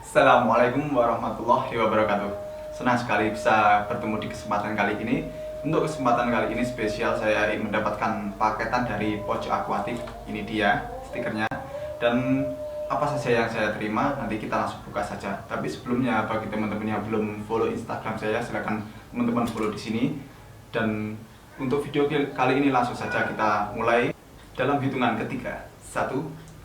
Assalamualaikum warahmatullahi wabarakatuh. Senang sekali bisa bertemu di kesempatan kali ini. Untuk kesempatan kali ini spesial, saya ingin mendapatkan paketan dari Pojok Aquatic. Ini dia stikernya. Dan apa saja yang saya terima, nanti kita langsung buka saja. Tapi sebelumnya, bagi teman-teman yang belum follow Instagram saya, silakan teman-teman follow di sini. Dan untuk video kali ini langsung saja kita mulai dalam hitungan ketiga. 1,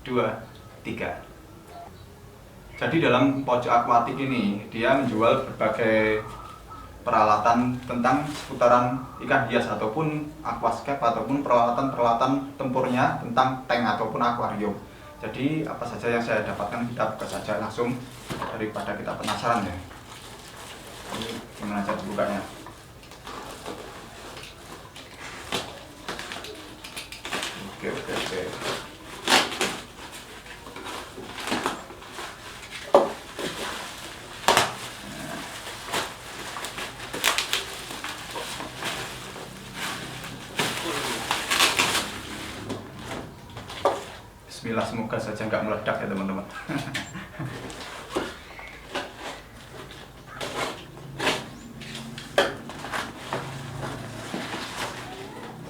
2, 3. Jadi dalam Pojok Aquatic ini dia menjual berbagai peralatan tentang seputaran ikan hias ataupun aquascape ataupun peralatan-peralatan tempurnya tentang tank ataupun akuarium. Jadi apa saja yang saya dapatkan kita buka saja langsung daripada kita penasaran ya. Ini gimana cara bukanya? Oke. Bismillah, semoga saja nggak meledak ya teman-teman.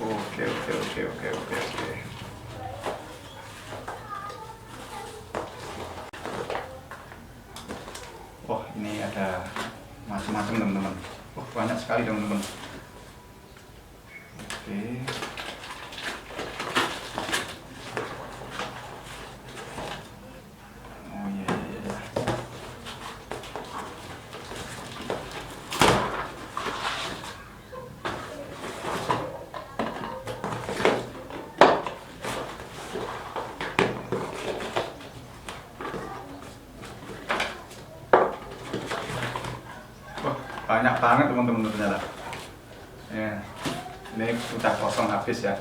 Oke. Oh, ini ada macam-macam teman-teman. Oh, banyak sekali teman-teman. Oke. Banyak banget teman-teman ternyata ya, ini sudah kosong habis ya.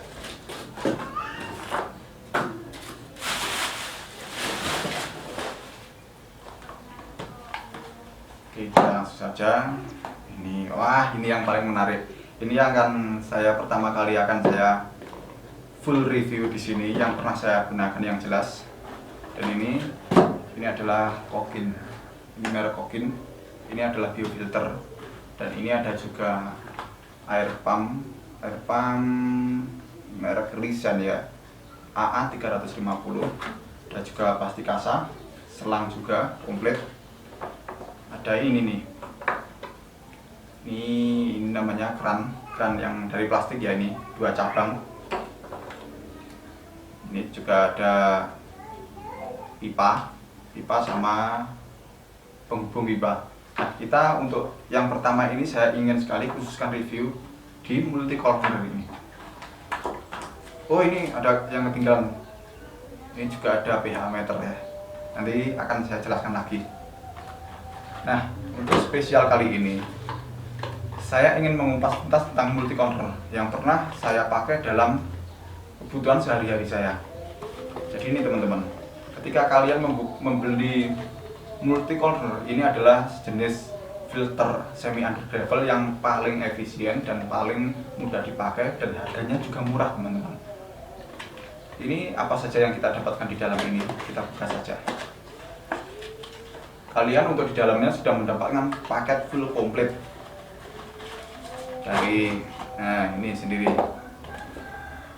Oke, kita langsung saja. Ini, wah, ini yang paling menarik. Ini yang akan saya pertama kali akan saya full review di sini, yang pernah saya gunakan yang jelas. Dan ini adalah Kokin. Ini merek Kokin. Ini adalah biofilter. Dan ini ada juga air pump merek Lisan ya, AA 350. Ada juga plastik kasa, selang juga komplit. Ada ini nih, ini namanya keran yang dari plastik ya, ini 2 cabang. Ini juga ada pipa sama penghubung pipa. Nah, kita untuk yang pertama ini saya ingin sekali khususkan review di multi corner ini. Oh, ini ada yang ketinggalan. Ini juga ada pH meter ya. Nanti akan saya jelaskan lagi. Nah, untuk spesial kali ini saya ingin mengupas-upas tentang multi corner yang pernah saya pakai dalam kebutuhan sehari-hari saya. Jadi ini teman-teman, ketika kalian membeli multi corner, ini adalah sejenis filter semi undergravel yang paling efisien dan paling mudah dipakai dan harganya juga murah teman-teman. Ini apa saja yang kita dapatkan di dalam ini, kita buka saja. Kalian untuk di dalamnya sudah mendapatkan paket full komplit dari, nah ini sendiri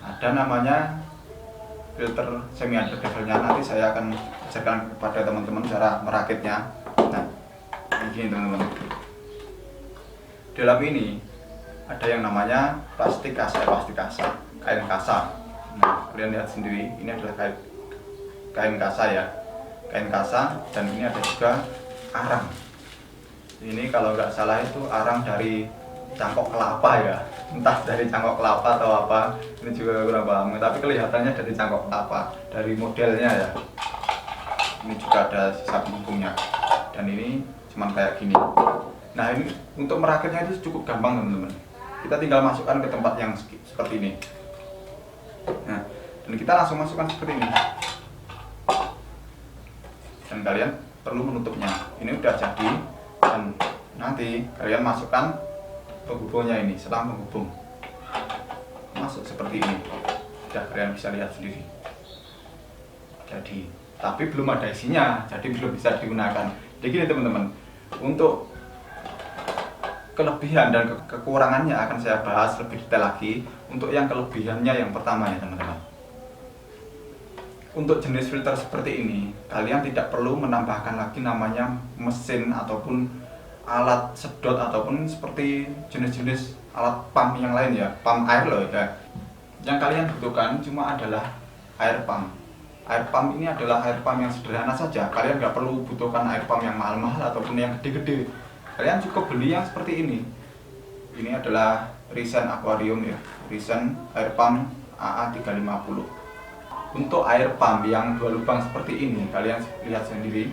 ada namanya filter semi undergravelnya. Nanti saya akan ajarkan kepada teman-teman cara merakitnya. Nah, ini teman-teman. Dalam ini ada yang namanya plastik kasa, kain kasa. Nah, kalian lihat sendiri, ini adalah kain kasa ya, kain kasa. Dan ini ada juga arang. Ini kalau nggak salah itu arang dari cangkok kelapa ya, entah dari cangkok kelapa atau apa, ini juga kurang paham, tapi kelihatannya dari cangkok kelapa, dari modelnya ya. Ini juga ada sisa penghubungnya, dan ini cuman kayak gini. Nah, ini untuk merakitnya itu cukup gampang teman-teman. Kita tinggal masukkan ke tempat yang seperti ini. Nah, dan kita langsung masukkan seperti ini. Dan kalian perlu menutupnya. Ini udah jadi, dan nanti kalian masukkan penghubungnya ini, selang penghubung. Masuk seperti ini. Sudah kalian bisa lihat sendiri. Jadi tapi belum ada isinya, jadi belum bisa digunakan. Jadi gini teman-teman, untuk kelebihan dan kekurangannya akan saya bahas lebih detail lagi. Untuk yang kelebihannya yang pertama ya teman-teman, untuk jenis filter seperti ini kalian tidak perlu menambahkan lagi namanya mesin ataupun alat sedot ataupun seperti jenis-jenis alat pump yang lain ya, pump air loh ya. Yang kalian butuhkan cuma adalah air pump. Air pump ini adalah air pump yang sederhana saja. Kalian nggak perlu butuhkan air pump yang mahal-mahal ataupun yang gede-gede. Kalian cukup beli yang seperti ini. Ini adalah Risen Aquarium ya, Risen air pump AA350. Untuk air pump yang 2 lubang seperti ini, kalian lihat sendiri,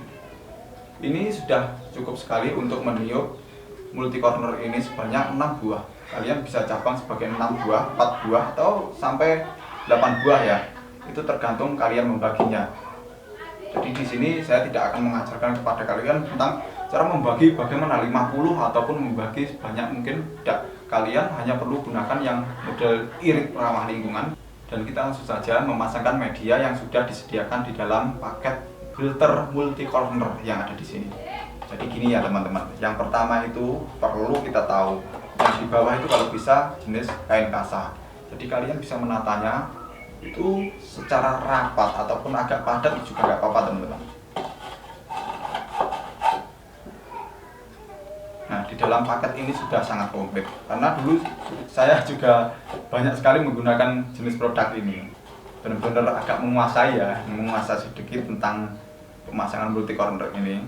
ini sudah cukup sekali untuk meniup multi corner ini sebanyak 6 buah. Kalian bisa cabang sebagai 6 buah, 4 buah, atau sampai 8 buah ya. Itu tergantung kalian membaginya. Jadi di sini saya tidak akan mengajarkan kepada kalian tentang cara membagi bagaimana 50 ataupun membagi sebanyak mungkin. Tidak, kalian hanya perlu gunakan yang model irit ramah lingkungan. Dan kita langsung saja memasangkan media yang sudah disediakan di dalam paket filter multi corner yang ada di sini. Jadi gini ya teman-teman, yang pertama itu perlu kita tahu, yang di bawah itu kalau bisa jenis kain kasa. Jadi kalian bisa menatanya itu secara rapat ataupun agak padat juga nggak apa-apa teman-teman. Nah, di dalam paket ini sudah sangat komplit, karena dulu saya juga banyak sekali menggunakan jenis produk ini. Benar-benar agak menguasai ya, menguasai sedikit tentang pemasangan multi corner ini.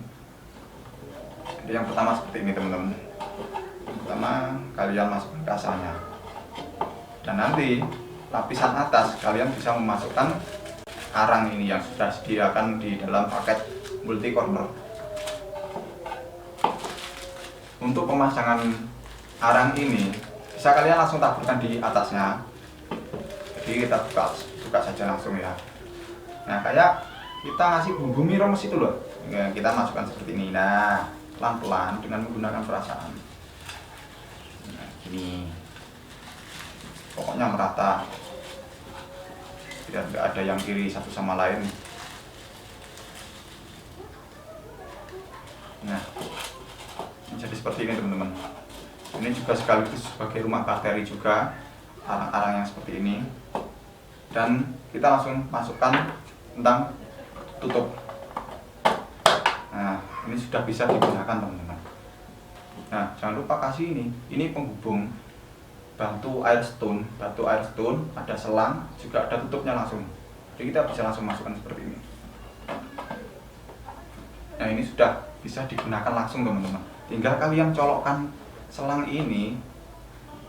Jadi yang pertama seperti ini teman-teman. Pertama kalian masukkan kasanya, dan nanti lapisan atas kalian bisa memasukkan arang ini yang sudah disediakan di dalam paket multi corner. Untuk pemasangan arang ini bisa kalian langsung taburkan di atasnya. Jadi kita buka saja langsung ya. Nah, kayak kita ngasih bumbu mie remes itu loh. Nah, kita masukkan seperti ini. Nah, pelan-pelan dengan menggunakan perasaan. Nah, gini. Pokoknya merata. Biar nggak ada yang iri satu sama lain. Nah, jadi seperti ini teman-teman. Ini juga sekaligus sebagai rumah bakteri juga, arang-arang yang seperti ini. Dan kita langsung masukkan tentang tutup. Nah, ini sudah bisa digunakan teman-teman. Nah, jangan lupa kasih ini penghubung batu air stone, ada selang, juga ada tutupnya langsung. Jadi kita bisa langsung masukkan seperti ini. Nah, ini sudah bisa digunakan langsung teman-teman. Tinggal kalian colokkan selang ini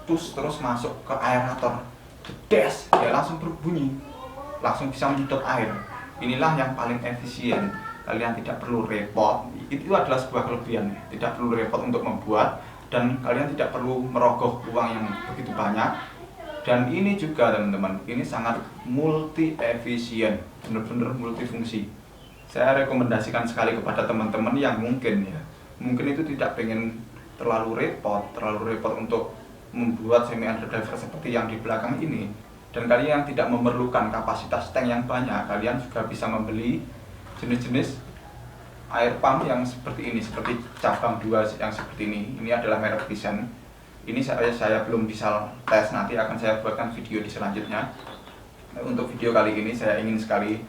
terus masuk ke aerator, jedes, ya langsung berbunyi, langsung bisa menyedot air. Inilah yang paling efisien. Kalian tidak perlu repot. Itu adalah sebuah kelebihan. Tidak perlu repot untuk membuat, dan kalian tidak perlu merogoh uang yang begitu banyak. Dan ini juga teman-teman, ini sangat multi efisien, benar-benar multifungsi. Saya rekomendasikan sekali kepada teman-teman yang mungkin itu tidak pengen terlalu repot untuk membuat semi underdiver seperti yang di belakang ini. Dan kalian yang tidak memerlukan kapasitas tank yang banyak, kalian juga bisa membeli jenis-jenis air pump yang seperti ini, seperti cabang 2 yang seperti ini. Ini adalah merek Risen. Ini saya belum bisa tes, nanti akan saya buatkan video di selanjutnya. Untuk video kali ini saya ingin sekali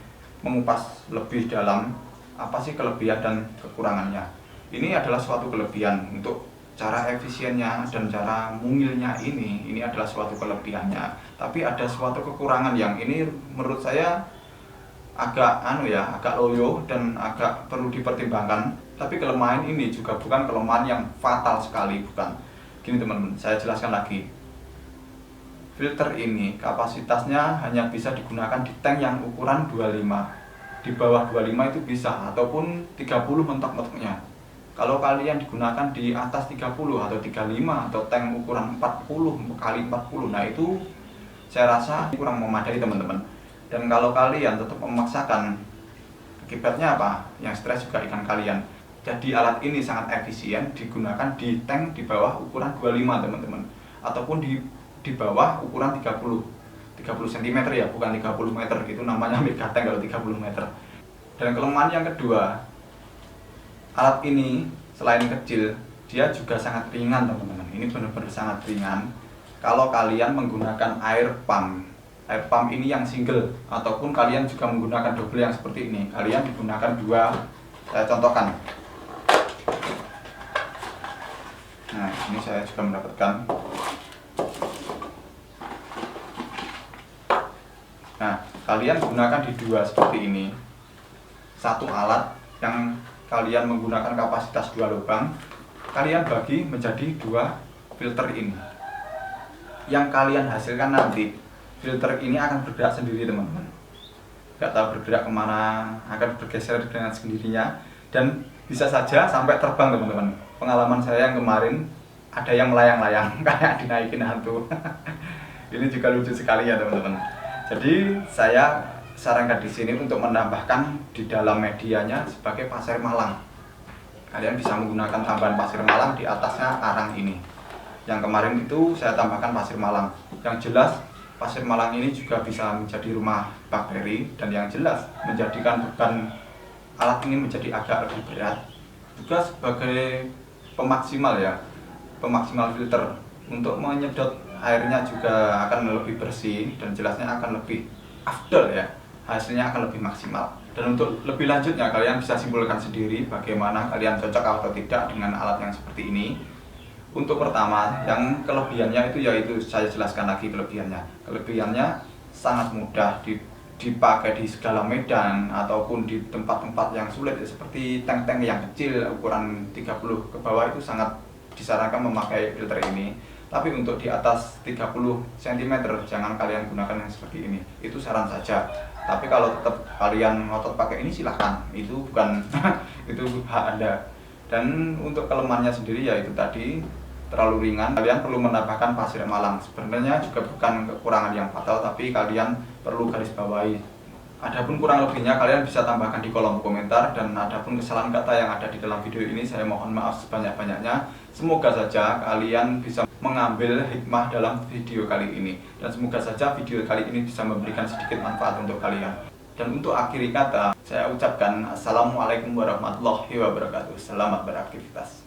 mengupas lebih dalam apa sih kelebihan dan kekurangannya. Ini adalah suatu kelebihan. Untuk cara efisiennya dan cara mungilnya ini adalah suatu kelebihannya. Tapi ada suatu kekurangan yang ini menurut saya agak agak loyo dan agak perlu dipertimbangkan. Tapi kelemahan ini juga bukan kelemahan yang fatal sekali, bukan. Gini teman-teman, saya jelaskan lagi. Filter ini kapasitasnya hanya bisa digunakan di tank yang ukuran 25. Di bawah 25 itu bisa, ataupun 30 mentok-mentoknya. Kalau kalian digunakan di atas 30 atau 35 atau tank ukuran 40 kali 40, nah itu saya rasa kurang memadai teman-teman. Dan kalau kalian tetap memaksakan, akibatnya apa? Yang stres juga ikan kalian. Jadi alat ini sangat efisien digunakan di tank di bawah ukuran 25 teman-teman, ataupun di bawah ukuran 30 cm ya, bukan 30 meter gitu, namanya mega tank kalau 30 meter. Dan kelemahan yang kedua, alat ini selain kecil, dia juga sangat ringan teman-teman. Ini benar-benar sangat ringan. Kalau kalian menggunakan air pump ini yang single, ataupun kalian juga menggunakan double yang seperti ini, kalian digunakan dua. Saya contohkan. Nah, ini saya juga mendapatkan. Nah, kalian gunakan di dua seperti ini. Satu alat yang kalian menggunakan kapasitas 2 lubang, kalian bagi menjadi 2 filter ini. Yang kalian hasilkan nanti, filter ini akan bergerak sendiri teman-teman. Gak tahu bergerak kemana, akan bergeser dengan sendirinya. Dan bisa saja sampai terbang teman-teman. Pengalaman saya yang kemarin, ada yang melayang-layang kayak dinaikin hantu. Ini juga lucu sekali ya teman-teman. Jadi saya sarankan di sini untuk menambahkan di dalam medianya sebagai pasir malang. Kalian bisa menggunakan tambahan pasir malang di atasnya arang ini. Yang kemarin itu saya tambahkan pasir malang. Yang jelas pasir malang ini juga bisa menjadi rumah bakteri, dan yang jelas menjadikan beban alat ini menjadi agak lebih berat. Juga sebagai pemaksimal ya, pemaksimal filter untuk menyedot airnya juga akan lebih bersih, dan jelasnya akan lebih afdol ya, hasilnya akan lebih maksimal. Dan untuk lebih lanjutnya kalian bisa simpulkan sendiri bagaimana kalian cocok atau tidak dengan alat yang seperti ini. Untuk pertama, yang kelebihannya itu yaitu saya jelaskan lagi kelebihannya. Kelebihannya sangat mudah dipakai di segala medan ataupun di tempat-tempat yang sulit ya, seperti tank-tank yang kecil ukuran 30 ke bawah itu sangat disarankan memakai filter ini. Tapi untuk di atas 30 cm jangan kalian gunakan yang seperti ini. Itu saran saja. Tapi kalau tetap kalian ngotot pakai ini silahkan. Itu bukan itu hak Anda. Dan untuk kelemahannya sendiri yaitu tadi terlalu ringan. Kalian perlu menambahkan pasir malang. Sebenarnya juga bukan kekurangan yang fatal, tapi kalian perlu garis bawahi. Adapun kurang lebihnya kalian bisa tambahkan di kolom komentar, dan adapun kesalahan kata yang ada di dalam video ini saya mohon maaf sebanyak-banyaknya. Semoga saja kalian bisa mengambil hikmah dalam video kali ini, dan semoga saja video kali ini bisa memberikan sedikit manfaat untuk kalian. Dan untuk akhiri kata saya ucapkan assalamualaikum warahmatullahi wabarakatuh. Selamat beraktivitas.